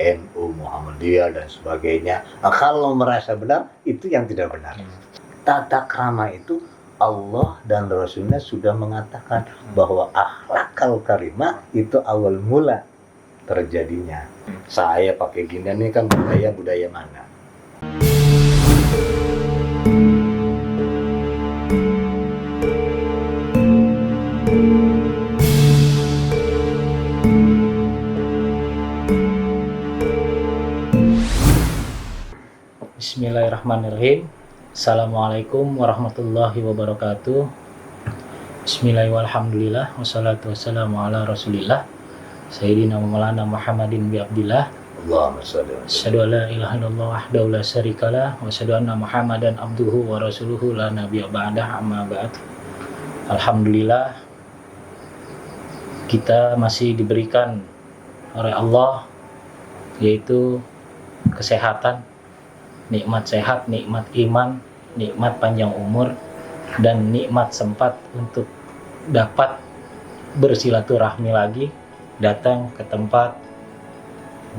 NU, Muhammadiyah dan sebagainya. Nah, kalau merasa benar, itu yang tidak benar. Tata krama itu Allah dan Rasulnya sudah mengatakan bahwa akhlakal karimah itu awal mula terjadinya. Saya pakai gini ini kan budaya mana? Bismillahirrahmanirrahim. Assalamualaikum warahmatullahi wabarakatuh. Bismillahirrahmanirrahim. Wassalatu wassalamu ala rasulillah Sayyidina Maulana Muhammadin bi Abdillah. Allahumma shalli wa sallim. Asyhadu an la ilaha illallah wahdahu la syarikalah wa asyhadu anna Muhammadan abduhu wa rasuluhu la nabiyya ba'dah, amma ba'd. Alhamdulillah, kita masih diberikan oleh Allah yaitu kesehatan, nikmat sehat, nikmat iman, nikmat panjang umur, dan nikmat sempat untuk dapat bersilaturahmi lagi, datang ke tempat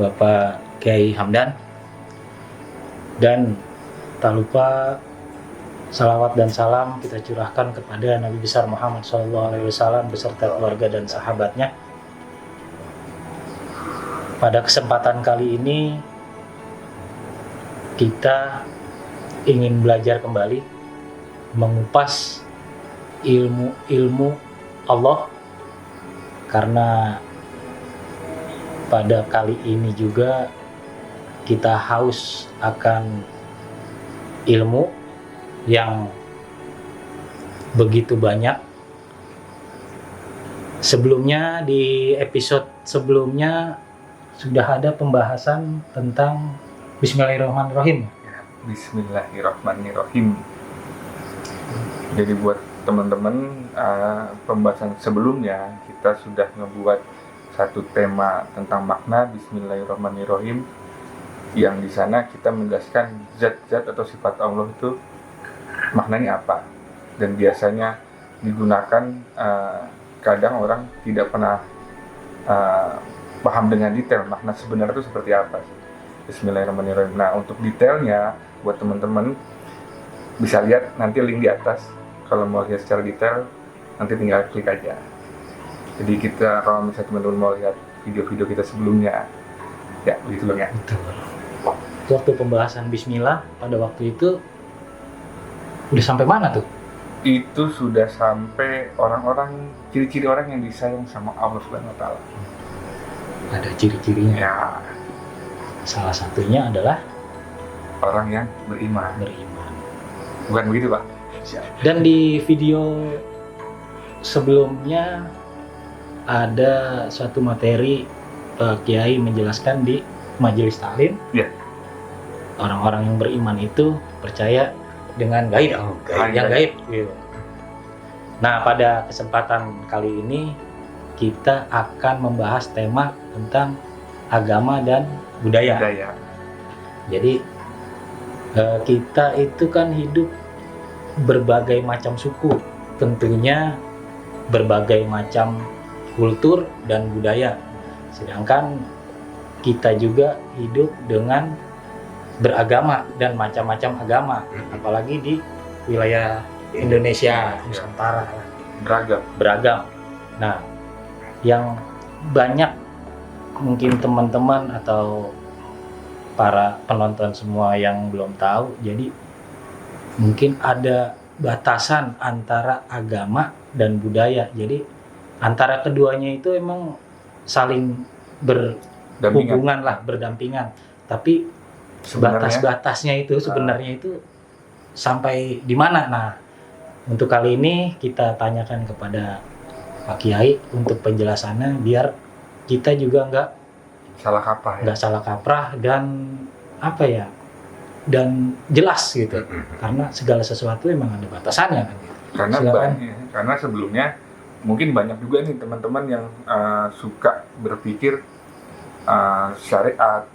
Bapak Kiai Hamdan. Dan tak lupa salawat dan salam kita curahkan kepada Nabi besar Muhammad SAW beserta keluarga dan sahabatnya. Pada kesempatan kali ini kita ingin belajar kembali mengupas ilmu Allah, karena pada kali ini juga kita haus akan ilmu yang begitu banyak. Sebelumnya, di episode sebelumnya sudah ada pembahasan tentang Bismillahirrahmanirrahim. Bismillahirrahmanirrahim. Jadi buat teman-teman, pembahasan sebelumnya kita sudah ngebuat satu tema tentang makna Bismillahirrahmanirrahim, yang di sana kita menjelaskan zat-zat atau sifat Allah itu maknanya apa, dan biasanya digunakan kadang orang tidak pernah paham dengan detail makna sebenarnya itu seperti apa sih Bismillahirrahmanirrahim. Nah, untuk detailnya buat teman-teman bisa lihat nanti link di atas. Kalau mau lihat secara detail nanti tinggal klik aja. Jadi kita, kalau misalnya teman-teman mau lihat video-video kita sebelumnya, ya begitu loh ya. Betul. Waktu pembahasan Bismillah pada waktu itu udah sampai mana tuh? Itu sudah sampai orang-orang, ciri-ciri orang yang disayang sama Allah Subhanahu wa Ta'ala. Ada ciri-cirinya. Ya, salah satunya adalah orang yang beriman. Bukan begitu, Pak? Dan di video sebelumnya ada suatu materi Pak Kiai menjelaskan di majelis taklim. Ya. Orang-orang yang beriman itu percaya dengan gaib, yang gaib. Gitu. Nah, pada kesempatan kali ini kita akan membahas tema tentang agama dan budaya. Jadi kita itu kan hidup berbagai macam suku, tentunya berbagai macam kultur dan budaya. Sedangkan kita juga hidup dengan beragama dan macam-macam agama, apalagi di wilayah Indonesia Nusantara beragam. Nah, yang banyak mungkin teman-teman atau para penonton semua yang belum tahu, jadi mungkin ada batasan antara agama dan budaya. Jadi antara keduanya itu emang saling berhubungan lah, berdampingan. Tapi batas-batasnya itu sebenarnya itu sampai di mana? Nah, untuk kali ini kita tanyakan kepada Pak Kiai untuk penjelasannya, biar kita juga nggak salah kaprah dan apa ya, dan jelas gitu. Karena segala sesuatu emang ada batasannya kan. Karena sebelumnya mungkin banyak juga nih teman-teman yang suka berpikir syariat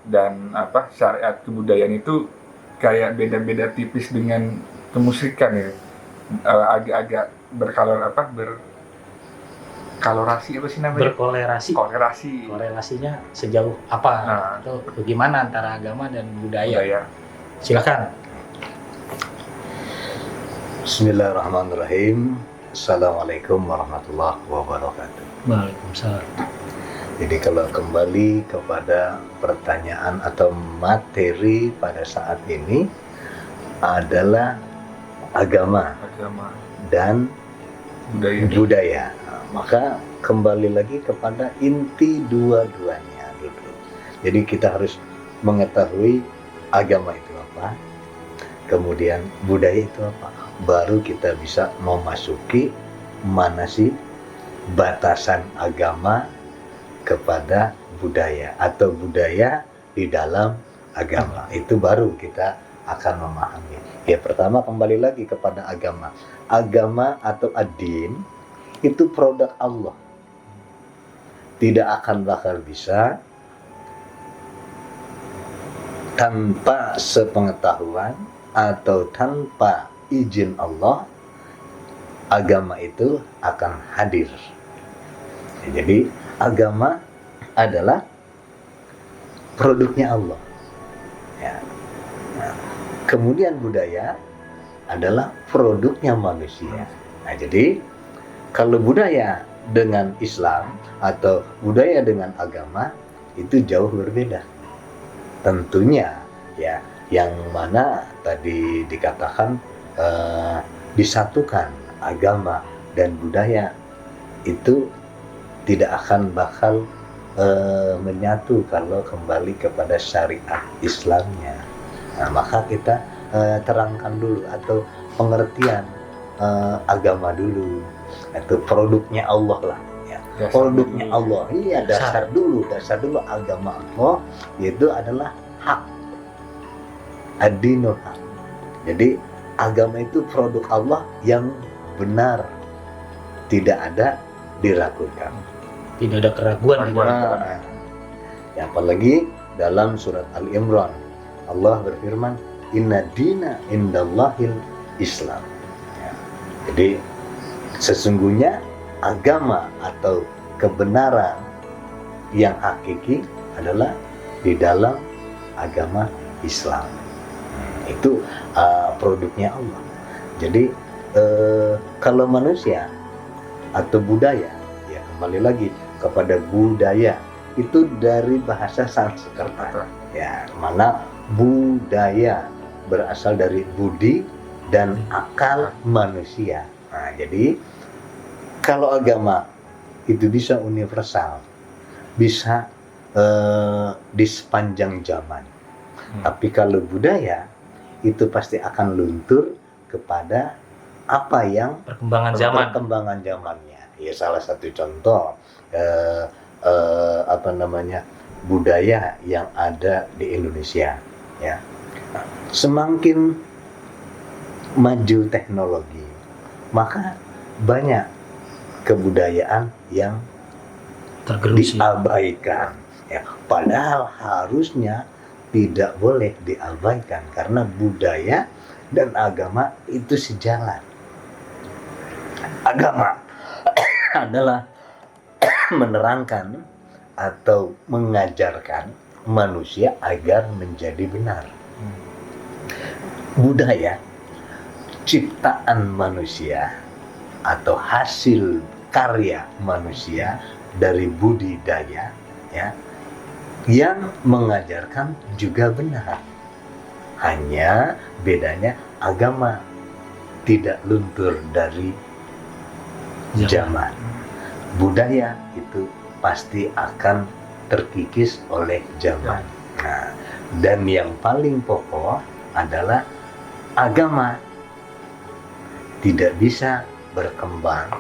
dan syariat kebudayaan itu kayak beda-beda tipis dengan kemusyrikan ya. Agak-agak Kalorasi apa sih namanya? berkolerasi. Kolerasi. Korelasinya sejauh apa Nah. atau bagaimana antara agama dan budaya? Budaya. Silakan. Bismillahirrahmanirrahim. Assalamualaikum warahmatullahi wabarakatuh. Waalaikumsalam. Jadi kalau kembali kepada pertanyaan atau materi pada saat ini adalah agama Agama. dan Budaya. budaya. Nah, maka kembali lagi kepada inti dua-duanya dulu. Jadi kita harus mengetahui agama itu apa, kemudian budaya itu apa. Baru kita bisa memasuki mana sih batasan agama kepada budaya atau budaya di dalam agama. Itu baru kita akan memahami. Ya, pertama kembali lagi kepada agama. Agama atau ad-din itu produk Allah. Tidak akan bakal bisa tanpa sepengetahuan atau tanpa izin Allah, agama itu akan hadir. Ya, jadi agama adalah produknya Allah. Ya. Nah, kemudian budaya adalah produknya manusia. Nah, jadi kalau budaya dengan Islam atau budaya dengan agama itu jauh berbeda. Tentunya ya, yang mana tadi dikatakan disatukan agama dan budaya itu tidak akan bakal menyatu kalau kembali kepada syariat Islamnya. Nah, maka kita terangkan dulu atau pengertian agama dulu, itu produknya Allah lah ya. Produknya Allah, iya, dasar dulu agama Allah yaitu adalah hak, ad-dinul haq. Jadi agama itu produk Allah yang benar, tidak ada diragukan, Tidak ada keraguan di dalam. nah, ya, apalagi dalam surat Al-Imran Allah berfirman, inna dina indallahil Islam ya. Jadi sesungguhnya agama atau kebenaran yang hakiki adalah di dalam agama Islam. Itu produknya Allah. Jadi kalau manusia atau budaya, ya kembali lagi kepada budaya, itu dari bahasa Sanskerta ya, mana budaya berasal dari budi dan akal manusia. Nah, jadi kalau agama itu bisa universal, bisa di sepanjang zaman. Tapi kalau budaya itu pasti akan luntur kepada apa yang perkembangan zamannya. Ya, salah satu contoh budaya yang ada di Indonesia ya. Semakin maju teknologi, maka banyak kebudayaan yang Tergerus. diabaikan ya. Padahal harusnya tidak boleh diabaikan karena budaya dan agama itu sejalan. Agama adalah menerangkan atau mengajarkan manusia agar menjadi benar. Budaya ciptaan manusia atau hasil karya manusia dari budidaya ya, yang mengajarkan juga benar. Hanya bedanya agama tidak luntur dari zaman. Budaya itu pasti akan terkikis oleh zaman. Nah, dan yang paling pokok adalah agama tidak bisa berkembang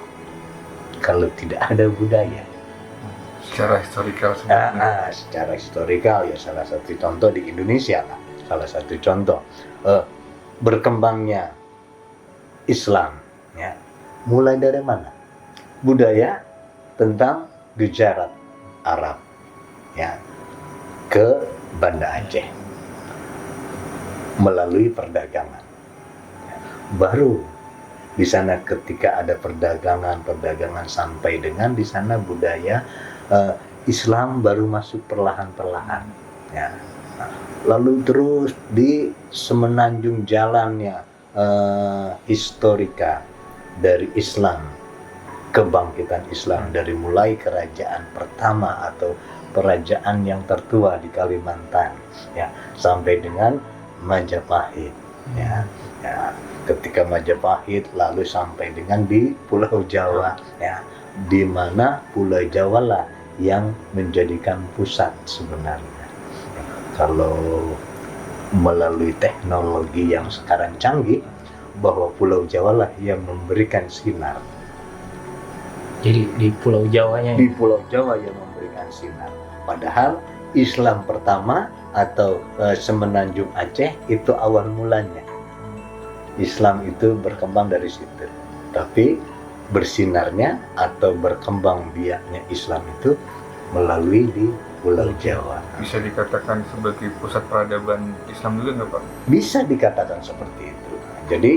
kalau tidak ada budaya. Secara historikal sebenarnya. Secara historikal ya, salah satu contoh di Indonesia lah. Salah satu contoh berkembangnya Islam ya. Mulai dari mana? Budaya tentang Gujarat Arab ya ke Banda Aceh melalui perdagangan ya. Baru Di sana ketika ada perdagangan sampai dengan di sana budaya Islam baru masuk perlahan-perlahan. Ya. Nah, lalu terus di semenanjung jalannya historika dari Islam, kebangkitan Islam dari mulai kerajaan pertama atau kerajaan yang tertua di Kalimantan, ya, sampai dengan Majapahit, ya. Ketika Majapahit lalu sampai dengan di Pulau Jawa, ya, di mana Pulau Jawa lah yang menjadikan pusat sebenarnya. Kalau melalui teknologi yang sekarang canggih, bahwa Pulau Jawa lah yang memberikan sinar. Jadi di Pulau Jawanya. Di Pulau Jawa yang memberikan sinar. Padahal Islam pertama atau semenanjung Aceh itu awal mulanya. Islam itu berkembang dari situ. Tapi bersinarnya atau berkembang biaknya Islam itu melalui di Pulau Jawa. Bisa dikatakan sebagai pusat peradaban Islam juga nggak Pak? Bisa dikatakan seperti itu. Jadi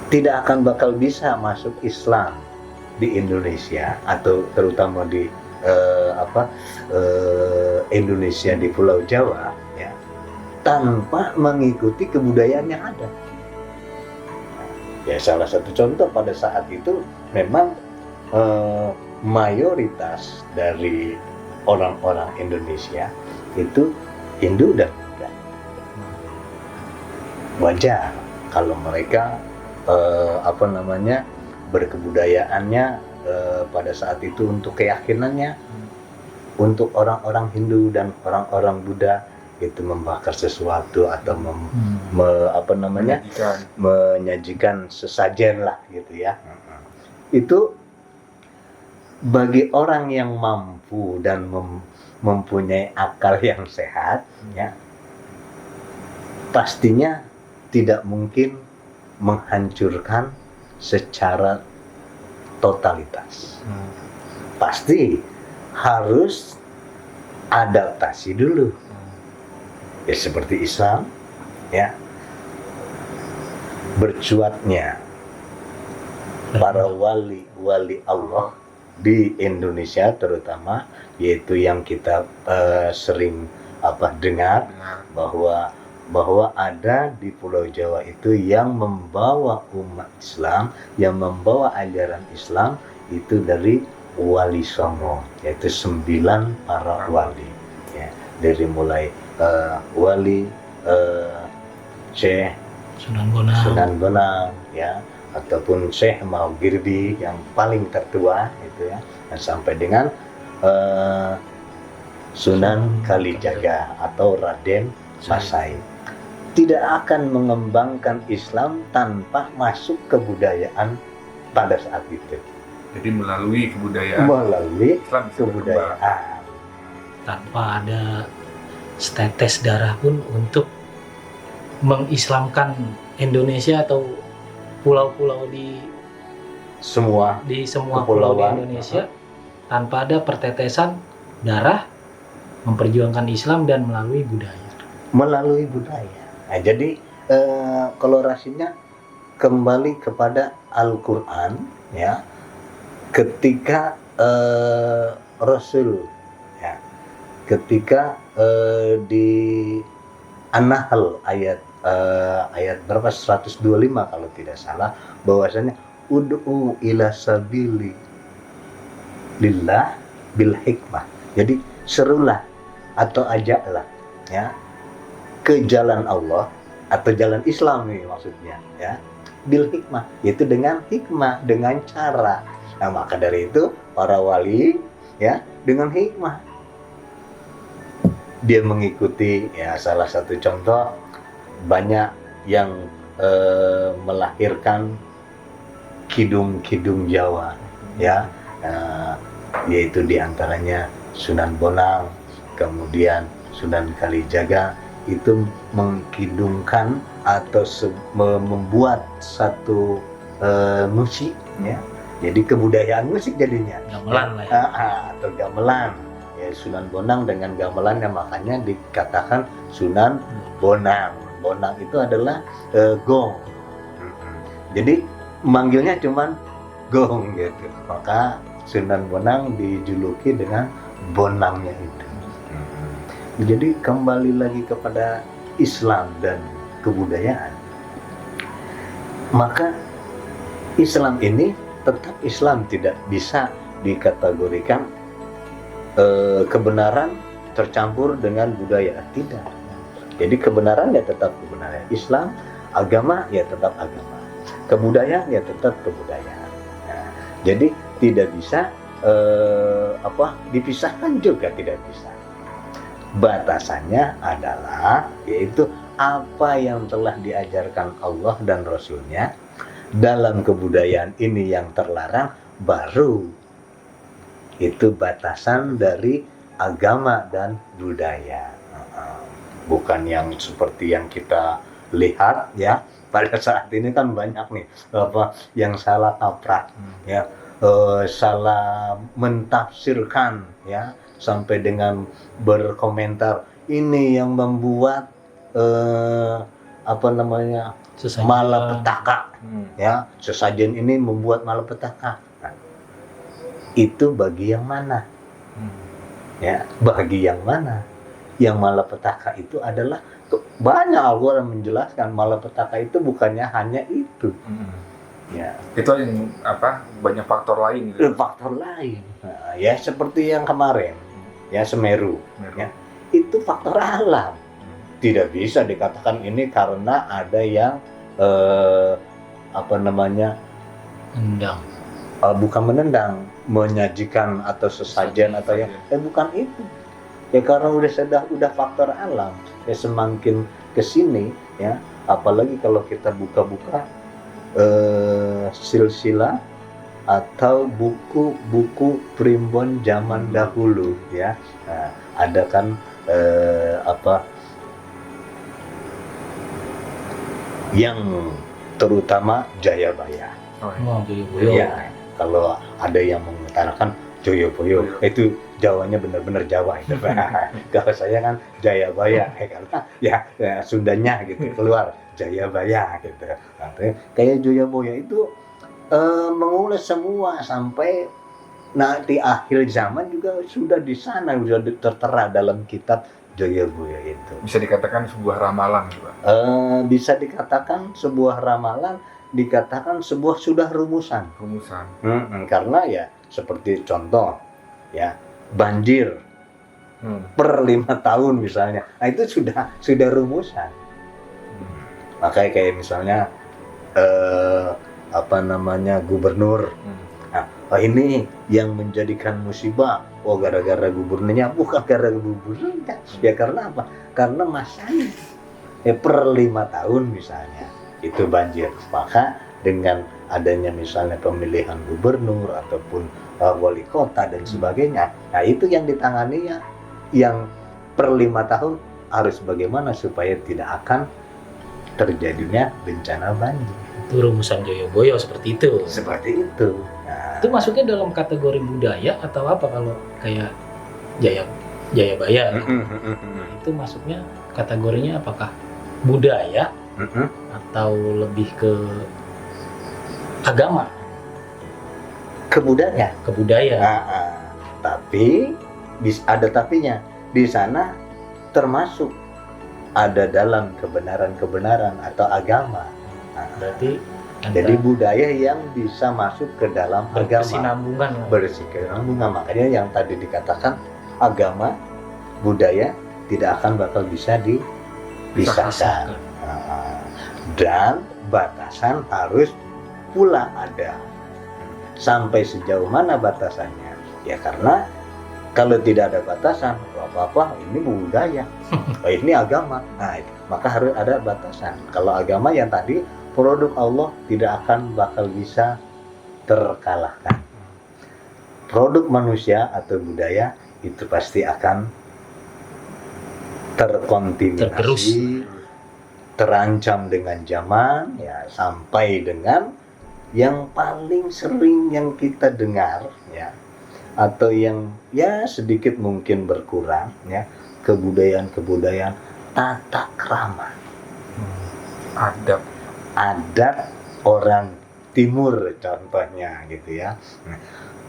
tidak akan bakal bisa masuk Islam di Indonesia atau terutama di Indonesia di Pulau Jawa, ya, tanpa mengikuti kebudayaan yang ada. Ya, salah satu contoh pada saat itu memang mayoritas dari orang-orang Indonesia itu Hindu dan Buddha. Wajar kalau mereka berkebudayaannya pada saat itu untuk keyakinannya, untuk orang-orang Hindu dan orang-orang Buddha itu membakar sesuatu atau menyajikan sesajen lah gitu ya. Itu bagi orang yang mampu dan mempunyai akal yang sehat, ya, pastinya tidak mungkin menghancurkan secara totalitas. Pasti harus adaptasi dulu. Ya seperti Islam, ya, bercuatnya para wali Allah di Indonesia terutama, yaitu yang kita sering dengar bahwa ada di Pulau Jawa itu yang membawa umat Islam, yang membawa ajaran Islam itu dari Wali Songo, yaitu 9 para wali, ya, dari mulai wali Syekh Sunan Bonang, ya, ataupun Syekh Maugirdi yang paling tertua itu, ya, dan sampai dengan Sunan Kalijaga atau Raden Masai. Tidak akan mengembangkan Islam tanpa masuk kebudayaan pada saat itu. Jadi melalui kebudayaan. Islam kebudayaan. Tanpa ada setetes darah pun untuk mengislamkan Indonesia atau pulau-pulau di semua pulau di Indonesia, tanpa ada pertetesan darah, memperjuangkan Islam dan melalui budaya. Nah, jadi kolorasinya kembali kepada Al-Quran, ya, ketika Rasul, ya, ketika di An-Nahl ayat berapa 125 kalau tidak salah, bahwasanya ud'u ila sabili lillah bil hikmah. Jadi serulah atau ajaklah, ya, ke jalan Allah atau jalan Islam nih maksudnya, ya, bil hikmah, yaitu dengan hikmah, dengan cara. Nah, maka dari itu para wali, ya, dengan hikmah dia mengikuti, ya, salah satu contoh banyak yang melahirkan kidung-kidung Jawa, ya, yaitu diantaranya Sunan Bonang, kemudian Sunan Kalijaga, itu mengkidungkan atau membuat satu musik, ya, jadi kebudayaan musik jadinya, gamelan lah, ya. Atau gamelan, ya, Sunan Bonang dengan gamelannya, makanya dikatakan Sunan Bonang. Bonang itu adalah gong. Jadi manggilnya cuman Gong gitu. Maka Sunan Bonang dijuluki dengan Bonangnya itu. Jadi kembali lagi kepada Islam dan kebudayaan. Maka Islam ini tetap Islam, tidak bisa dikategorikan kebenaran tercampur dengan budaya, tidak. Jadi kebenaran ya tetap kebenaran Islam, agama ya tetap agama, kebudayaan ya tetap kebudayaan. Nah, jadi tidak bisa dipisahkan juga, tidak bisa. Batasannya adalah yaitu apa yang telah diajarkan Allah dan Rasulnya dalam kebudayaan ini yang terlarang, baru itu batasan dari agama dan budaya. Bukan yang seperti yang kita lihat ya pada saat ini kan banyak nih yang salah kaprah ya, salah mentafsirkan ya, sampai dengan berkomentar ini yang membuat malapetaka ya, sesajen ini membuat malapetaka. Nah, itu bagi yang mana? Ya, bagi yang mana? Yang malapetaka itu adalah banyak, Al-Quran menjelaskan malapetaka itu bukannya hanya itu. Ya. Itu yang banyak faktor lain gitu. Faktor lain. Nah, ya seperti yang kemarin ya Semeru. Ya, itu faktor alam. Tidak bisa dikatakan ini karena ada yang Menendang. Bukan menendang, menyajikan atau sesajen atau ya, bukan itu. Ya karena udah faktor alam. Ya semakin kesini ya, apalagi kalau kita buka-buka silsilah atau buku-buku primbon zaman dahulu ya. Nah, ada kan yang terutama Jayabaya. Joyoboyo. Ya, kalau ada yang mengutarakan Joyoboyo, itu Jawanya benar-benar Jawa itu. Kalau saya kan Jayabaya, karena ya Sundanya gitu keluar Jayabaya gitu. Artinya kayak Joyoboyo itu mengulas semua sampai nanti akhir zaman juga sudah di sana, sudah tertera dalam kitab Joyoboyo itu. Bisa dikatakan sebuah ramalan juga. Bisa dikatakan sebuah ramalan, dikatakan sebuah sudah rumusan. Karena ya seperti contoh ya banjir per 5 tahun misalnya, nah itu sudah rumusan. Makanya kayak misalnya gubernur. Nah, ini yang menjadikan musibah, gara-gara gubernurnya, bukan gara-gara gubernurnya. Ya karena apa? Karena masanya per 5 tahun misalnya itu banjir. Maka dengan adanya misalnya pemilihan gubernur ataupun wali kota dan sebagainya, nah itu yang ditangani ya, yang per 5 tahun harus bagaimana supaya tidak akan terjadinya bencana banjir. Itu rumusan Joyoboyo seperti itu. Seperti itu. Nah, itu masuknya dalam kategori budaya atau apa kalau kayak Jayabaya gitu? Itu masuknya kategorinya apakah budaya atau lebih ke agama? Kebudayaan. Tapi ada tapinya. Di sana termasuk ada dalam kebenaran atau agama. Berarti jadi budaya yang bisa masuk ke dalam agama. Berkesinambungan. Makanya yang tadi dikatakan agama, budaya tidak akan bakal bisa dipisahkan. Dan batasan harus pula ada. Sampai sejauh mana batasannya? Ya karena kalau tidak ada batasan, apa-apa ini budaya, ini agama. Nah, maka harus ada batasan. Kalau agama yang tadi produk Allah tidak akan bakal bisa terkalahkan. Produk manusia atau budaya itu pasti akan terkontaminasi, terancam dengan zaman ya, sampai dengan yang paling sering yang kita dengar ya, atau yang ya sedikit mungkin berkurang ya, kebudayaan tata krama, adat orang timur contohnya gitu ya. Nah,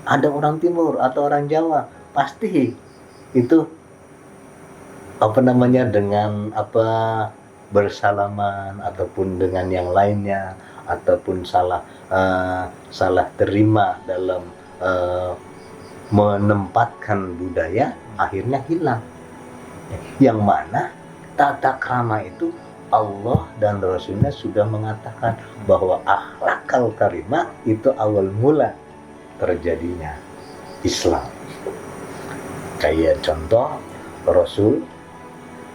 ada orang timur atau orang Jawa pasti itu dengan bersalaman ataupun dengan yang lainnya ataupun salah terima dalam menempatkan budaya akhirnya hilang. Yang mana tata krama itu Allah dan Rasulnya sudah mengatakan bahwa akhlakal karimah itu awal mula terjadinya Islam. Kayak contoh Rasul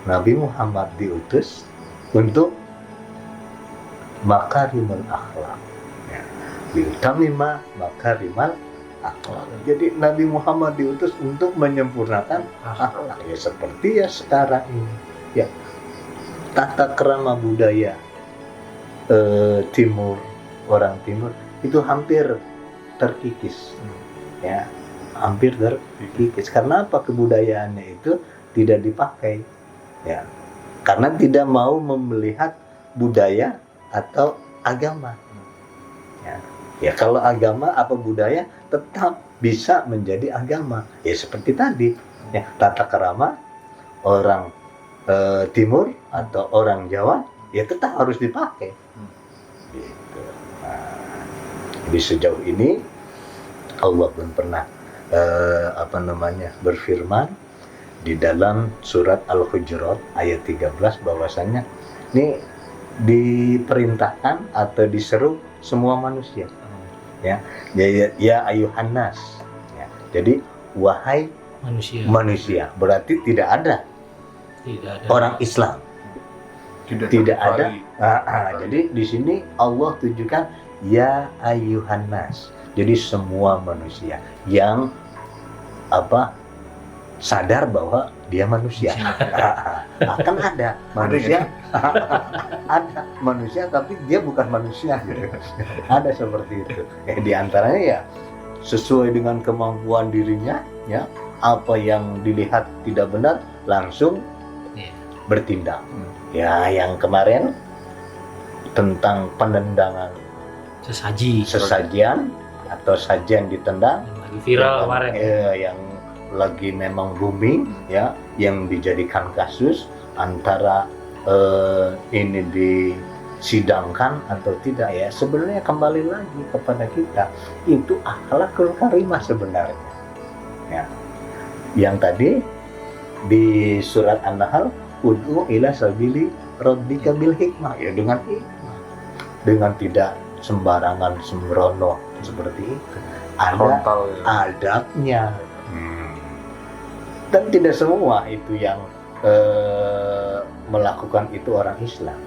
Nabi Muhammad diutus untuk makarimul akhlak, ya. Biutamima makarimal akhlak. Jadi Nabi Muhammad diutus untuk menyempurnakan akhlak. Ya seperti ya sekarang ini. Ya, tata krama budaya timur, orang timur itu hampir terkikis. Ya, hampir terkikis. Karena apa? Kebudayaannya itu tidak dipakai. Ya, karena tidak mau melihat budaya atau agama. Ya kalau agama apa budaya tetap bisa menjadi agama. Ya seperti tadi, ya tata krama orang timur atau orang Jawa ya tetap harus dipakai. Gitu. Nah, jadi sejauh ini Allah belum pernah berfirman di dalam surat Al-Hujurat ayat 13 bahwasanya ini diperintahkan atau diseru semua manusia. Ya ayuhan nas. Ya. Jadi wahai manusia. Berarti tidak ada orang Islam. Tidak ada. Jadi di sini Allah tujukan ya ayuhan nas. Jadi semua manusia yang sadar bahwa dia manusia. Akan ada manusia, ada manusia tapi dia bukan manusia gitu. Ada seperti itu. Di antaranya ya sesuai dengan kemampuan dirinya, ya apa yang dilihat tidak benar langsung bertindak. Ya yang kemarin tentang penendangan sesajian atau sajian ditendang lagi viral kemarin. Yang lagi memang booming, ya, yang dijadikan kasus antara ini disidangkan atau tidak, ya sebenarnya kembali lagi kepada kita itu akhlakul karimah sebenarnya, ya. Yang tadi di surat An-Nahl ud'u ila sabili rabbika bil hikmah, ya dengan hikmah, dengan tidak sembarangan sembrono seperti itu, ada adabnya. Dan tidak semua itu yang melakukan itu orang Islam.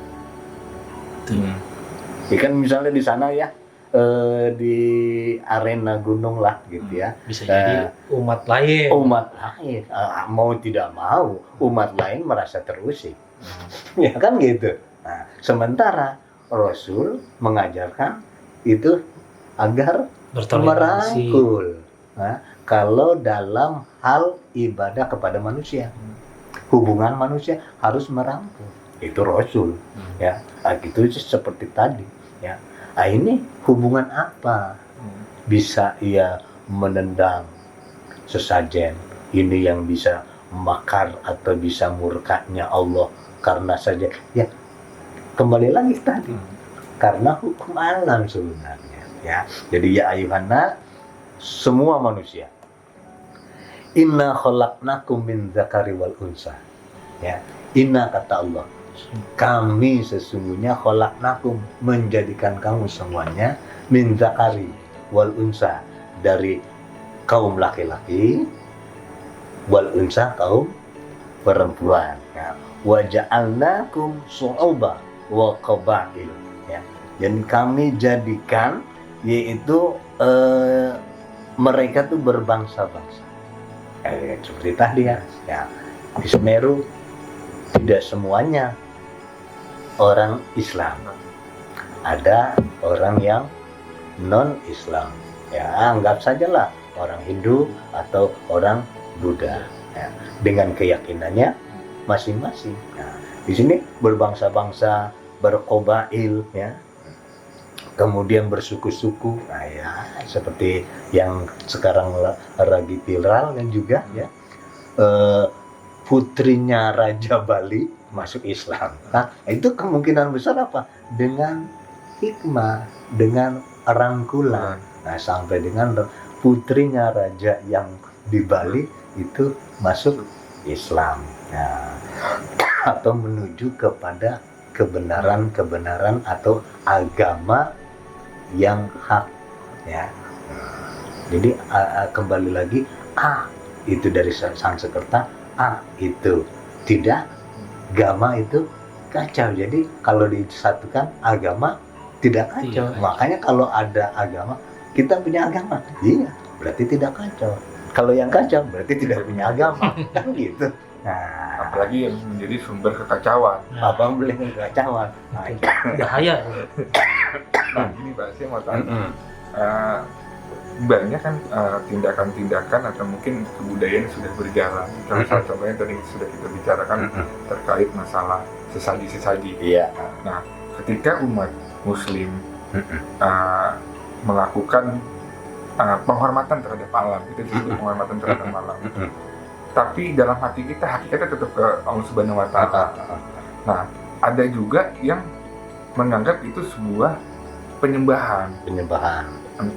Ya kan misalnya di sana ya di arena gunung lah gitu ya. Bisa jadi umat lain. Mau tidak mau umat lain merasa terusik. Ya kan gitu. Nah, sementara Rasul mengajarkan itu agar merangkul. Nah, kalau dalam hal ibadah kepada manusia, hubungan manusia harus merangkul. Itu Rasul, ya. Nah, itu seperti tadi, ya. Nah, ini hubungan apa? Bisa ia menendang sesajen, ini yang bisa makar atau bisa murkanya Allah karena saja, ya. Kembali lagi tadi, karena hukum alam sebenarnya, ya. Jadi ya ayuhanna semua manusia. Inna khalaqnakum min dzakari wal unsa. Ya, inna kata Allah, kami sesungguhnya khalaqnakum menjadikan kamu semuanya min dzakari wal unsa, dari kaum laki-laki, wal unsa kaum perempuan. Ya, wa ja'alnakum syu'uban wa qabail. Ya, dan kami jadikan yaitu mereka tuh berbangsa-bangsa. Seperti tadi ya, di Semeru tidak semuanya orang Islam. Ada orang yang non-Islam. Ya, anggap sajalah orang Hindu atau orang Buddha. Ya, dengan keyakinannya masing-masing. Nah, di sini berbangsa-bangsa, berqabail, ya. kemudian bersuku-suku, nah ya seperti yang sekarang lagi viral kan juga ya, putrinya Raja Bali masuk Islam. Nah itu kemungkinan besar apa? Dengan hikmah, dengan rangkulan, nah sampai dengan putrinya raja yang di Bali itu masuk Islam, nah, atau menuju kepada kebenaran atau agama yang hak ya. Jadi kembali lagi, A itu dari Sanskerta, A itu tidak, gama itu kacau. Jadi kalau disatukan agama tidak kacau. Tidak. Makanya kalau ada agama, kita punya agama, iya berarti tidak kacau. Kalau yang kacau berarti tidak punya agama, kan gitu. Nah, Apalagi yang menjadi sumber kekacauan. Nah, apa boleh kekacauan? Nah, bahaya. Nah, ini Pak, saya mau tanya. Banyak kan tindakan-tindakan atau mungkin kebudayaan yang sudah berjalan. Salah contohnya tadi sudah kita bicarakan terkait masalah sesaji-sesaji. Iya. Nah, ketika umat Muslim melakukan penghormatan terhadap alam, kita disebut penghormatan terhadap alam. Tapi dalam hati kita, hakikatnya tetap ke Allah Subhanahu Wa Taala. Nah, ada juga yang menganggap itu sebuah penyembahan.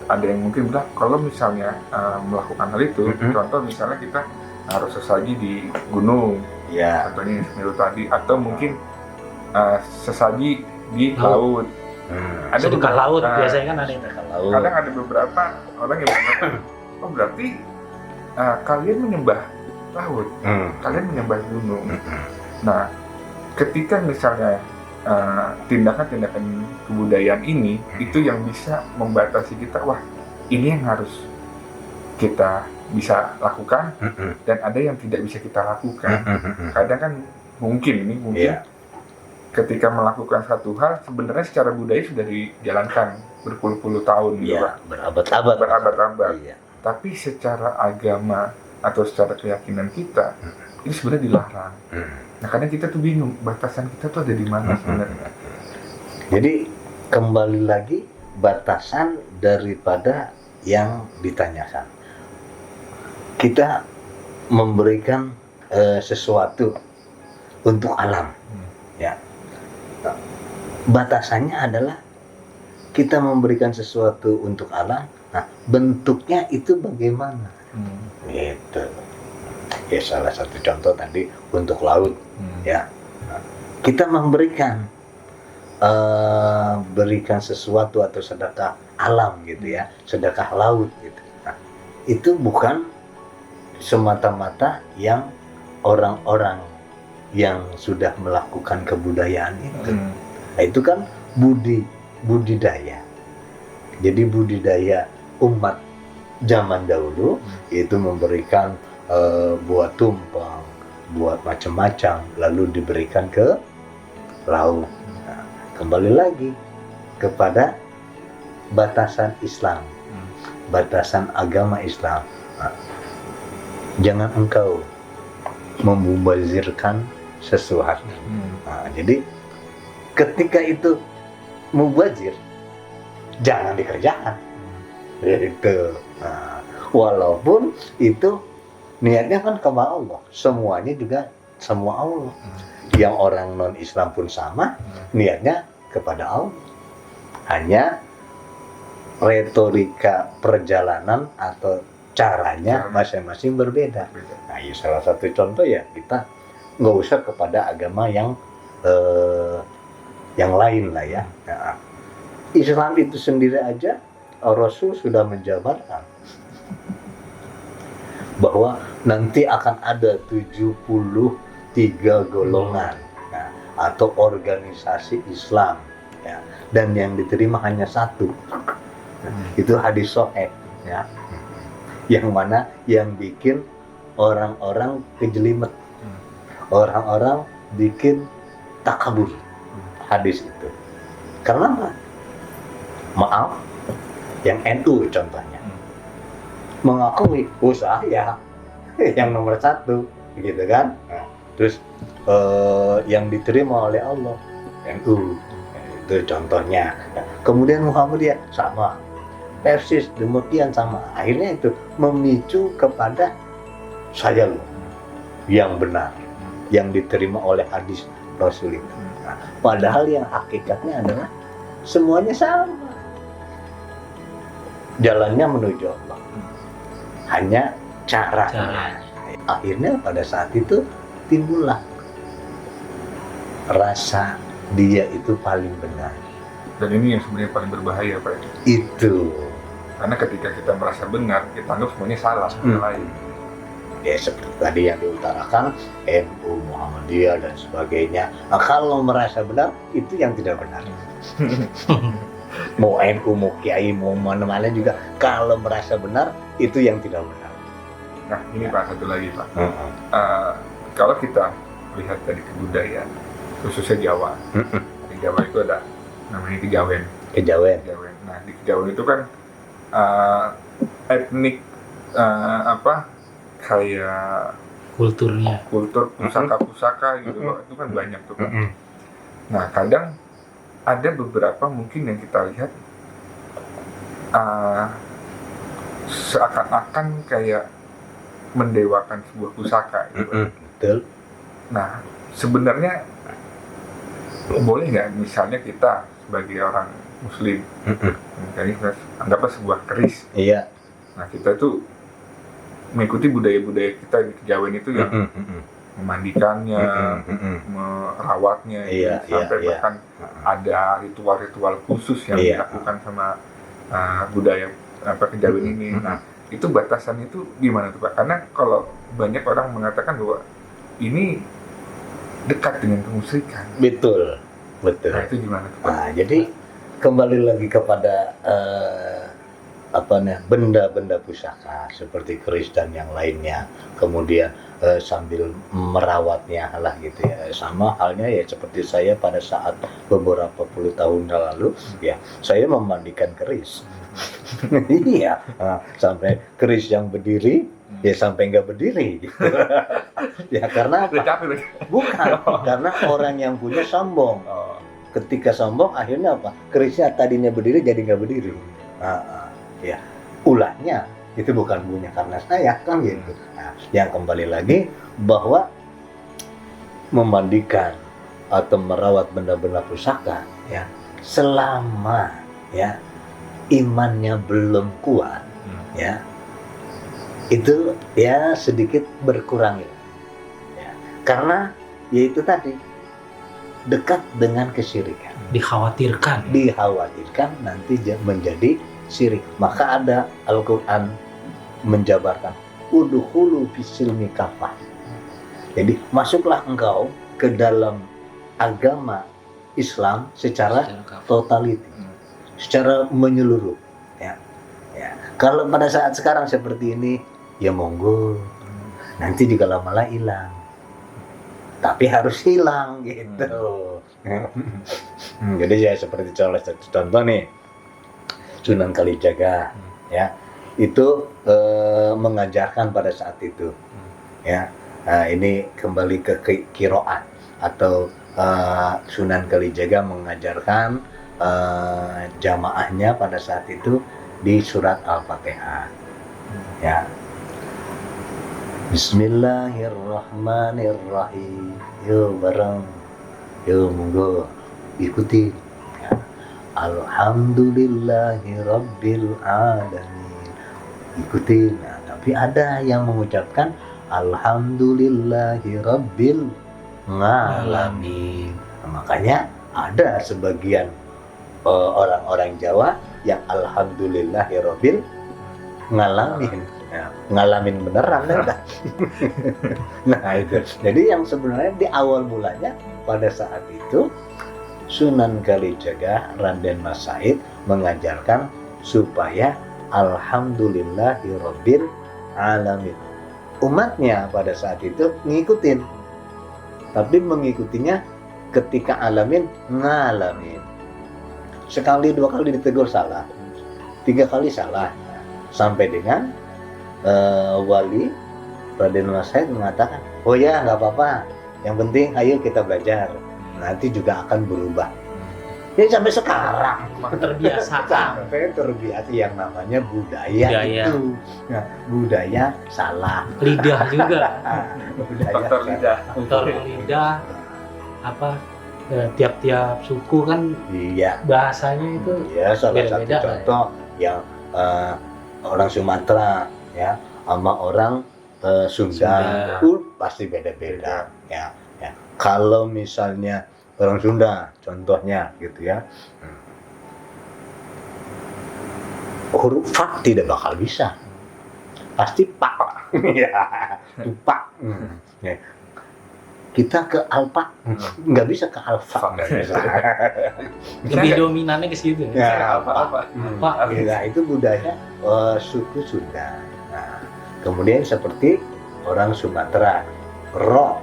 Ada yang mungkin bilang kalau misalnya melakukan hal itu, contoh misalnya kita harus sesaji di gunung, Ya. contohnya Semeru tadi, atau mungkin sesaji di laut. Ada Sedekah beberapa- laut biasanya kan ada yang Kadang ada beberapa orang yang mengatakan, oh berarti kalian menyembah laut, kalian menyembah gunung. Nah, ketika misalnya tindakan-tindakan kebudayaan ini itu yang bisa membatasi kita, wah ini yang harus kita bisa lakukan dan ada yang tidak bisa kita lakukan. Kadang kan mungkin Iya. ketika melakukan satu hal sebenarnya secara budaya sudah dijalankan berpuluh-puluh tahun gitu, Iya, Pak. berabad-abad. Berabad-abad. Iya. Tapi secara agama atau secara keyakinan kita ini sebenarnya dilarang. Nah, kadang kita tuh bingung batasan kita tuh ada di mana sebenarnya. Jadi kembali lagi batasan daripada yang ditanyakan. Kita memberikan sesuatu untuk alam, ya. Batasannya adalah kita memberikan sesuatu untuk alam. Nah, bentuknya itu bagaimana? Gitu. Ya salah satu contoh tadi untuk laut, ya. Nah, kita memberikan berikan sesuatu atau sedekah alam gitu ya, sedekah laut gitu. Nah, itu bukan semata-mata yang orang-orang yang sudah melakukan kebudayaan itu. Nah, itu kan budidaya. Jadi budidaya umat zaman dahulu itu memberikan buat tumpeng, buat macam-macam, lalu diberikan ke laut. Nah, kembali lagi kepada batasan Islam, batasan agama Islam. Nah, jangan engkau memubazirkan sesuatu. Nah, jadi ketika itu mubazir, jangan dikerjakan. Itu. Nah, walaupun itu niatnya kan kepada Allah, semuanya juga semua Allah. Yang orang non Islam pun sama, niatnya kepada Allah. Hanya retorika perjalanan atau caranya masing-masing berbeda. Nah, ya salah satu contoh ya kita nggak usah kepada agama yang lain lah ya. Nah, Islam itu sendiri aja Rasul sudah menjabarkan bahwa nanti akan ada 73 golongan, nah, atau organisasi Islam ya, dan yang diterima hanya satu. Itu hadis sahih ya. Yang mana yang bikin orang-orang kejelimet, orang-orang bikin takabur hadis itu. Karena apa? Maaf, yang NU contohnya mengakui saya yang nomor satu, gitu kan? Nah, terus yang diterima oleh Allah NU, Itu contohnya. Nah, kemudian Muhammadiyah sama, persis demikian sama. Akhirnya itu memicu kepada saya loh yang benar, yang diterima oleh hadis Rasul itu. Nah, padahal yang hakikatnya adalah semuanya sama. Jalannya menuju Allah. Hanya caranya. Akhirnya pada saat itu timbullah rasa dia itu paling benar. Dan ini yang sebenarnya paling berbahaya, Pak. Itu. Karena ketika kita merasa benar, kita anggap semuanya salah, semuanya lain. Ya seperti tadi yang diutarakan NU, Muhammadiyah dan sebagainya. Nah, kalau merasa benar, itu yang tidak benar. Mau NU, mau Kiai, mau mana-mana juga, kalau merasa benar, itu yang tidak benar. Nah, ini Pak, satu lagi Pak. Kalau kita lihat dari kebudayaan, khususnya Jawa. Di Jawa itu ada namanya kejawen. Kejawen. Nah, di kejawen itu kan etnik kayak Kulturnya. kultur pusaka-pusaka gitu loh, itu kan banyak tuh Pak. Nah, kadang ada beberapa mungkin yang kita lihat seakan-akan kayak mendewakan sebuah pusaka gitu. Betul. Nah, sebenarnya boleh nggak misalnya kita sebagai orang Muslim, misalnya anggaplah sebuah keris. Iya. Nah, kita itu mengikuti budaya-budaya kita di kejawen itu yang memandikannya, merawatnya, sampai bahkan ada ritual-ritual khusus yang dilakukan sama budaya kejawen ini. Nah, itu batasan itu gimana tuh Pak? Karena kalau banyak orang mengatakan bahwa ini dekat dengan kemusyrikan. Betul. Nah, itu gimana tuh Pak? Nah, jadi kembali lagi kepada benda-benda pusaka seperti keris dan yang lainnya, kemudian sambil merawatnya lah gitu ya. Sama halnya ya seperti saya pada saat beberapa puluh tahun lalu ya, saya memandikan keris. Iya, sampai keris yang berdiri ya sampai nggak berdiri gitu. Ya karena apa? Bukan, karena orang yang punya sombong. Ketika sombong akhirnya apa? Kerisnya tadinya berdiri jadi nggak berdiri. Ya ulahnya itu bukan punya karena saya kan gitu. Nah, yang kembali lagi bahwa memandikan atau merawat benda-benda pusaka ya, selama ya imannya belum kuat ya, itu ya sedikit berkurang ya. Karena yaitu tadi dekat dengan kesyirikan. Dikhawatirkan Nanti menjadi syirik. Maka ada Al-Quran menjabarkan udkhulu fisilmi kafah. Jadi masuklah engkau ke dalam agama Islam secara totaliti, secara menyeluruh ya. Kalau pada saat sekarang seperti ini ya monggo, nanti juga lama-lama hilang, tapi harus hilang gitu. Jadi ya seperti contoh nih Sunan Kalijaga ya, itu mengajarkan pada saat itu ya. Nah, ini kembali ke qiraat atau Sunan Kalijaga mengajarkan jamaahnya pada saat itu di surat Al-Fatihah ya. Bismillahirrahmanirrahim. Yuk bareng, yuk monggo ikuti ya. Alhamdulillahi rabbil alamin. Ikuti. Nah, tapi ada yang mengucapkan Alhamdulillahi rabbil alamin. Nah, makanya ada sebagian orang-orang Jawa yang Alhamdulillahi rabbil ngalamin. Ya, ngalamin beneran enggak? Nah itu. Jadi yang sebenarnya di awal mulanya pada saat itu Sunan Kalijaga Raden Mas Said mengajarkan supaya Alhamdulillahirabbil alamin. Umatnya pada saat itu ngikutin, tapi mengikutinya ketika alamin ngalamin. Sekali dua kali ditegur salah, 3 kali salah, sampai dengan wali Raden Mas Said mengatakan, oh ya nggak apa-apa, yang penting ayo kita belajar, nanti juga akan berubah. Ya sampai sekarang. Keterbiasaan. Sampai terbiasa yang namanya budaya. Budaya. Itu. Nah, budaya salah. Lidah juga. Budaya Faktor salah. lidah. Faktor lidah apa tiap-tiap suku kan Iya. bahasanya itu Ya, salah satu beda-beda, contoh yang orang Sumatera ya sama orang Sunda, Sunda. pasti beda-beda ya. Ya. Kalau misalnya orang Sunda, contohnya gitu ya, huruf fa tidak bakal bisa, pasti pak, ya, pak. Ya. Kita ke alfa, nggak bisa ke alfa, nggak bisa. lebih dominannya ke situ. Ya, Apa? Pak, Nah, itu budaya suku Sunda. Nah, kemudian seperti orang Sumatera, ro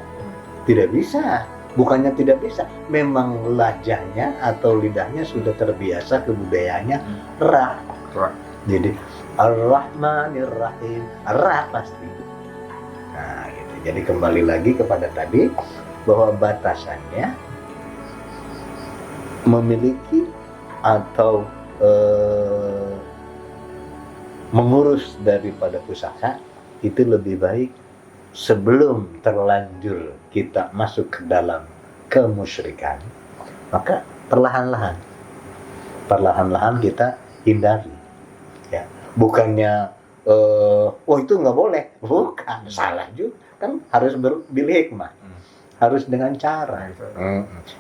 tidak bisa. Bukannya tidak bisa, memang lajahnya atau lidahnya sudah terbiasa ke budayanya ra. Ra. Jadi Ar-Rahmanir Rahim, ra pasti. Nah, gitu. Jadi kembali lagi kepada tadi bahwa batasannya memiliki atau mengurus daripada pusaka itu lebih baik sebelum terlanjur kita masuk ke dalam kemusyrikan, maka perlahan-lahan kita hindari ya, bukannya oh itu nggak boleh, bukan, salah juga kan, harus bil hikmah, harus dengan cara.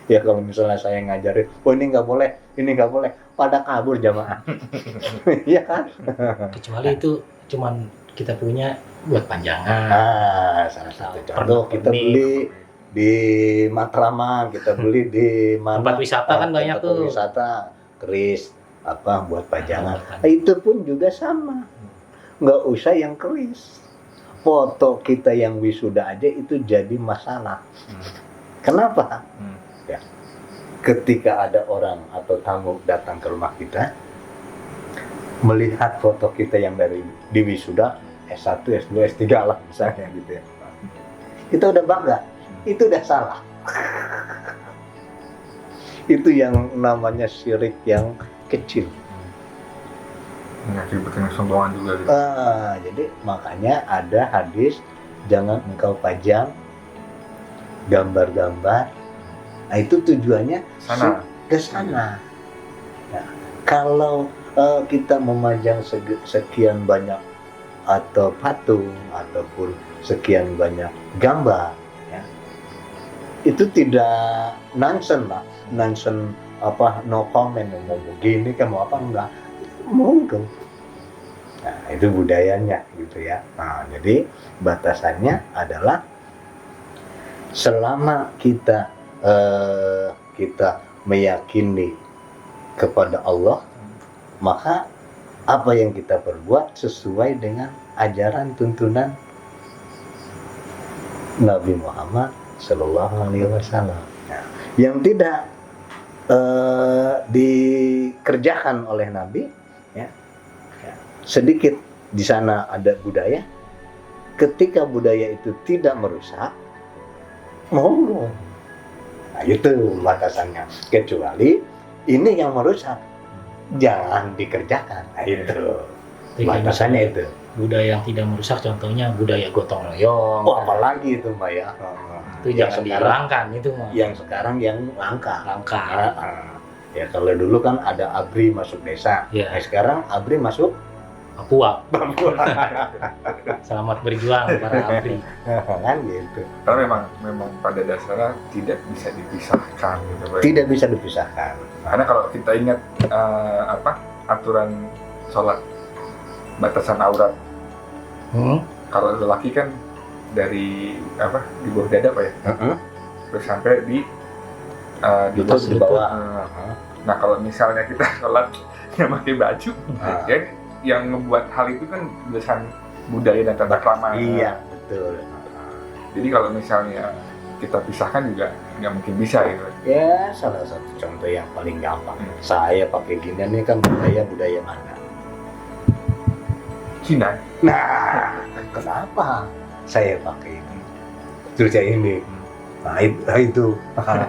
Ya kalau misalnya saya ngajarin, oh ini nggak boleh, pada kabur jamaah. Iya kan? kecuali itu cuman kita punya buat panjangan. Nah, salah satu contoh kita beli di Matraman, kita beli di mana? Tempat wisata kan banyak tempat tuh. wisata, keris apa buat pajangan. Nah, itu pun juga sama. Nggak usah yang keris. Foto kita yang wisuda aja itu jadi masalah. Kenapa? Ya. Ketika ada orang atau tamu datang ke rumah kita, melihat foto kita yang dari di wisuda S1, S2, S3 lah misalnya gitu ya. Kita udah bangga, itu udah salah. Itu yang namanya syirik yang kecil. Mengakibatkan kesombongan juga gitu. Jadi makanya ada hadis, jangan engkau pajang gambar-gambar. Nah, itu tujuannya Sana. ke sana. Nah, kalau kita memajang sekian banyak atau patung ataupun sekian banyak gambar, ya, itu tidak nonsen lah, nonsen apa, no comment, mau begini kan mau apa, enggak, monggo. Nah, itu budayanya gitu ya. Nah, jadi batasannya adalah selama kita meyakini kepada Allah, maka apa yang kita perbuat sesuai dengan ajaran tuntunan Nabi Muhammad Sallallahu Alaihi Wasallam. Nah, yang tidak dikerjakan oleh Nabi, ya, sedikit di sana ada budaya. Ketika budaya itu tidak merusak, monggo. Nah, itu batasannya. Kecuali ini yang merusak, jangan dikerjakan. Nah, itu batasannya itu. Budaya yang tidak merusak, contohnya budaya gotong royong. Oh, apalagi itu Mbak ya. Itu jangan dihilangkan itu mah. Yang sekarang yang langka. Langka. Ya kalau dulu kan ada ABRI masuk desa. Ya. Nah, sekarang ABRI masuk Papua. Papua. Selamat berjuang para ABRI. Kan gitu. Karena memang pada dasarnya tidak bisa dipisahkan gitu, Pak. Tidak bisa dipisahkan. Karena kalau kita ingat aturan sholat, batasan aurat. Kalau lelaki kan dari di bawah dada Pak ya, terus sampai di Lutut di bawah. Nah kalau misalnya kita sholat nggak pakai baju, ya yang ngebuat hal itu kan berdasarkan budaya dan tata krama. Iya, betul. Jadi kalau misalnya kita pisahkan juga nggak mungkin bisa gitu. Ya, salah satu contoh yang paling gampang. Saya pakai ginian ini kan budaya mana? Cina. Nah, kenapa saya pakai ini? Terus saya ini. Nah, itu.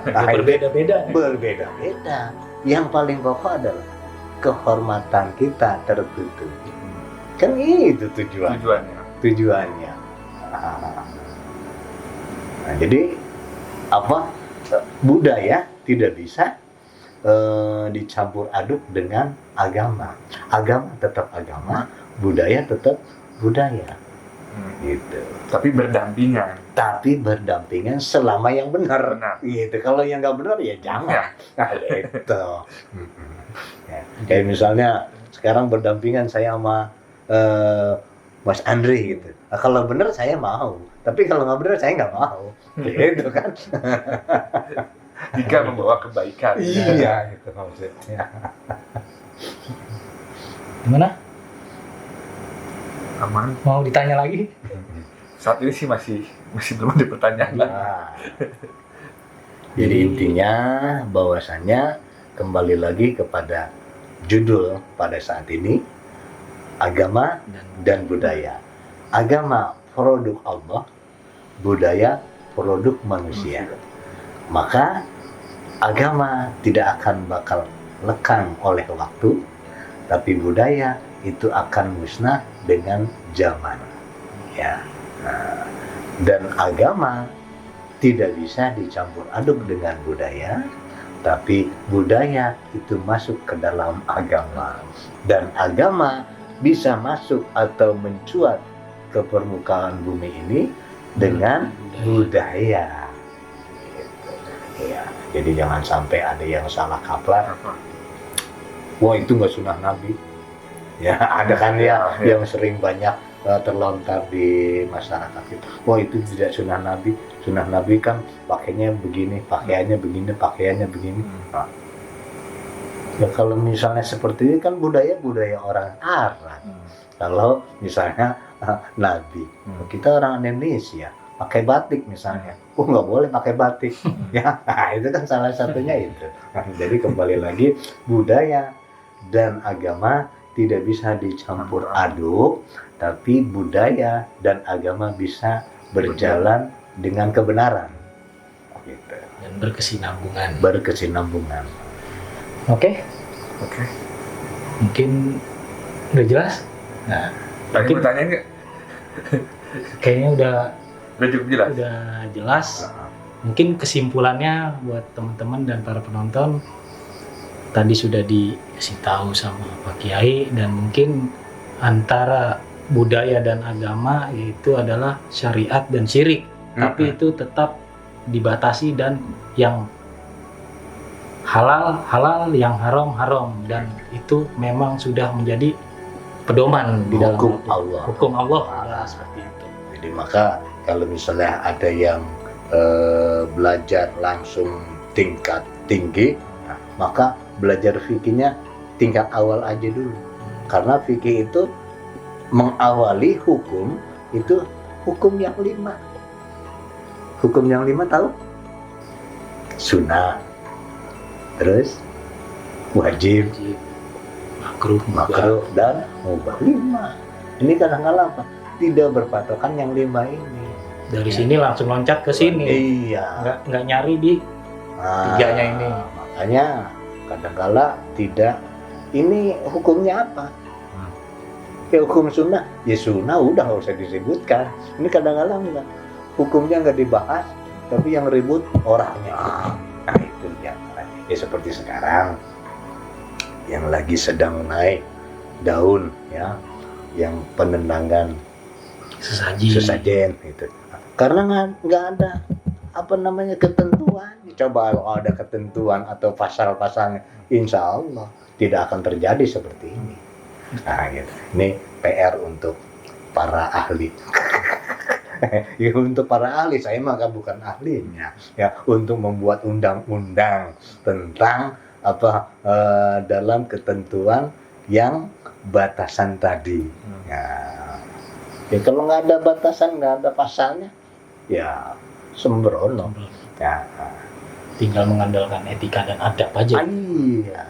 Berbeda-beda. Berbeda-beda. yang paling pokok adalah kehormatan kita tertutup. Kan itu tujuannya. Nah, jadi budaya tidak bisa dicampur aduk dengan agama. Agama tetap agama, budaya tetap budaya. Gitu. Tapi berdampingan selama yang benar. Gitu. Kalau yang nggak benar ya jangan. Nah, itu. Ya. Kayak misalnya sekarang berdampingan saya sama Mas Andri gitu. Nah, kalau benar saya mau, tapi kalau nggak benar saya nggak mau. Gitu kan. Jika membawa kebaikan. Iya, itu maksudnya. Gimana? Aman. Mau ditanya lagi? Saat ini sih masih belum ada pertanyaan lagi. Nah, jadi intinya bahwasannya kembali lagi kepada judul pada saat ini, agama dan budaya. Agama produk Allah, budaya produk manusia. Maka agama tidak akan bakal lekang oleh waktu, tapi budaya itu akan musnah dengan zaman. Ya. Nah, dan agama tidak bisa dicampur aduk dengan budaya, tapi budaya itu masuk ke dalam agama, dan agama bisa masuk atau mencuat ke permukaan bumi ini dengan budaya. Ya, jadi jangan sampai ada yang salah kaprah. Wah, itu nggak sunnah Nabi. Ya, ada kan ya yang sering banyak terlontar di masyarakat itu. Wah, itu tidak sunnah Nabi. Sunnah Nabi kan pakaiannya begini. Nah, ya kalau misalnya seperti ini kan budaya orang Arab. Kalau misalnya Nabi, kita orang Indonesia pakai batik misalnya, nggak boleh pakai batik. Ya, nah, itu kan salah satunya itu. Nah, jadi kembali lagi, budaya dan agama tidak bisa dicampur aduk, tapi budaya dan agama bisa berjalan dengan kebenaran. Gitu. Dan berkesinambungan. Oke. Mungkin udah jelas? Nah, Tadi pertanyaan nggak? Kayaknya udah cukup jelas. Udah jelas. Mungkin kesimpulannya buat teman-teman dan para penonton, tadi sudah dikasih tahu sama Pak Kiai, dan mungkin antara budaya dan agama yaitu adalah syariat dan syirik, tapi itu tetap dibatasi, dan yang halal halal, yang haram haram, dan itu memang sudah menjadi pedoman di dalam hukum Allah. Ya, seperti itu. Jadi maka kalau misalnya ada yang belajar langsung tingkat tinggi, maka belajar fikihnya tingkat awal aja dulu. Karena fikih itu mengawali hukum, itu hukum yang 5. Hukum yang 5 tahu? Sunnah, terus wajib, makruh dan mubah. 5. Ini kadang-kadang apa? Tidak berpatokan yang 5 ini. Dari sini langsung loncat ke sini. Iya. Nggak nyari di tiganya ini. Makanya kadang-kala tidak, ini hukumnya apa? Ya hukum sunnah, ya sunnah udah nggak usah disebutkan. Ini kadang-kala enggak, hukumnya nggak dibahas, tapi yang ribut orangnya. Nah itu ya seperti sekarang yang lagi sedang naik daun ya, yang penendangan sesajen itu. Karena nggak ada ketentuan. Coba kalau ada ketentuan atau pasal-pasalnya, insya Allah tidak akan terjadi seperti ini. Nah, gitu. Ini PR untuk para ahli. Ya, untuk para ahli, saya mah bukan ahlinya. Ya, untuk membuat undang-undang tentang dalam ketentuan yang batasan tadi. Ya kalau nggak ada batasan, nggak ada pasalnya, ya sembrono. Ya, tinggal mengandalkan etika dan adab aja. Iya.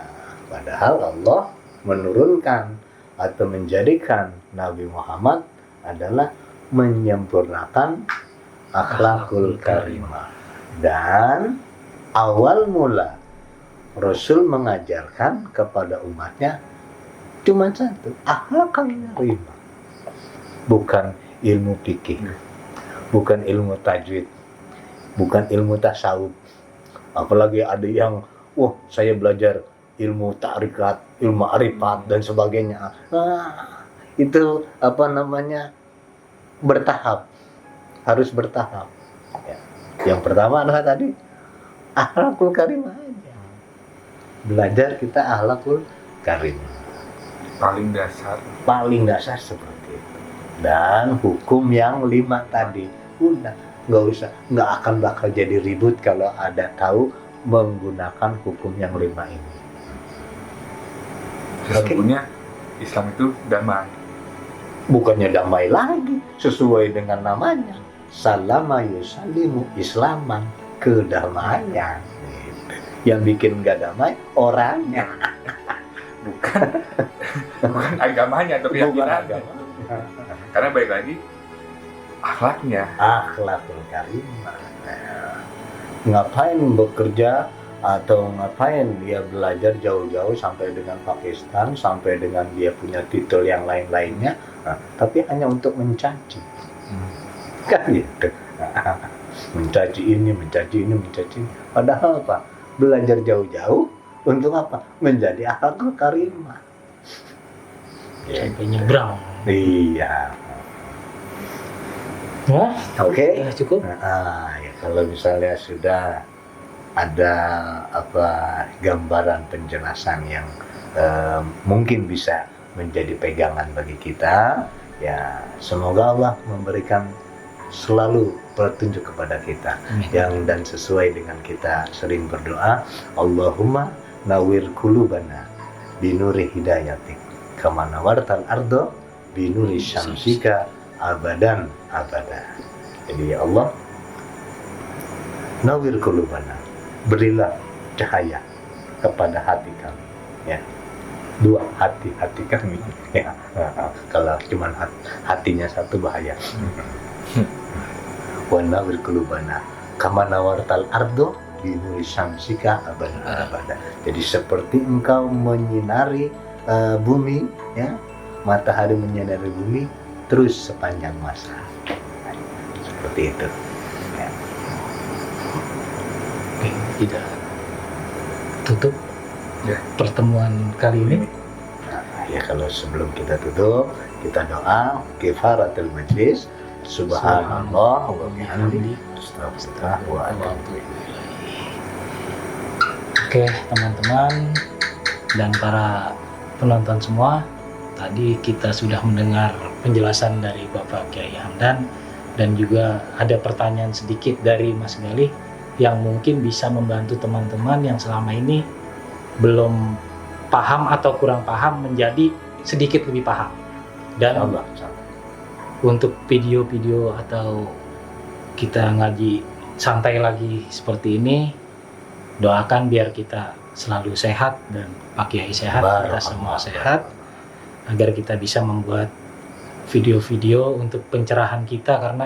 Padahal Allah menurunkan atau menjadikan Nabi Muhammad adalah menyempurnakan akhlakul karimah, dan awal mula Rasul mengajarkan kepada umatnya cuma satu, akhlakal karimah. Bukan ilmu fikih, bukan ilmu tajwid, bukan ilmu tasawuf. Apalagi ada yang, wah saya belajar ilmu ta'rikat, ilmu arifat dan sebagainya. Itu bertahap, harus bertahap. Ya. Yang pertama adalah tadi akhlakul karimah aja. Belajar kita akhlakul karimah. Paling dasar seperti itu. Dan hukum yang 5 tadi udah nggak akan bakal jadi ribut kalau ada tahu menggunakan hukum yang 5 ini. Sesungguhnya Islam itu damai. Bukannya damai lagi, sesuai dengan namanya. Salama yusallimu islaman, kedamaian. Yang bikin nggak damai orangnya. Bukan agamanya atau keyakinannya. Karena baik lagi akhlaknya. Akhlakul karimah. Ngapain bekerja atau ngapain dia belajar jauh-jauh sampai dengan Pakistan, sampai dengan dia punya titel yang lain-lainnya, tapi hanya untuk mencaci. Kan gitu. Mencaci ini. Padahal apa? Belajar jauh-jauh untuk apa? Menjadi akhlakul karimah. Sampai nyebrang. Iya. Wah, Oke. ya cukup. Ya, kalau misalnya sudah ada gambaran penjelasan yang mungkin bisa menjadi pegangan bagi kita, ya semoga Allah memberikan selalu petunjuk kepada kita. Amin. Dan sesuai dengan kita sering berdoa, Allahumma nawwir qulubana binuri hidayatik kama nawartal ardo binuri syamsika abadan abada. Jadi ya Allah, nawwir qulubana, berilah cahaya kepada hati kami, ya. 2 hati kami, ya. Kalau cuma hatinya satu bahaya. Wa nawwir qulubana kama nawartal ardo binuri syamsika abada. Jadi seperti engkau menyinari bumi, ya, matahari menyinari bumi terus sepanjang masa. Seperti itu. Ya. Oke, kita tutup Ya. pertemuan kali ini. Ya, kalau sebelum kita tutup, kita doa kifaratul majlis. Subhanallah wa bihamdihi astaghfirullah wa atubu ilaih. Oke, teman-teman dan para penonton semua, tadi kita sudah mendengar penjelasan dari Bapak Kiai Hamdan dan juga ada pertanyaan sedikit dari Mas Galih yang mungkin bisa membantu teman-teman yang selama ini belum paham atau kurang paham menjadi sedikit lebih paham. Dan untuk video-video atau kita ngaji santai lagi seperti ini, doakan biar kita selalu sehat dan Pak Kiai sehat, kita semua sehat, agar kita bisa membuat video-video untuk pencerahan kita, karena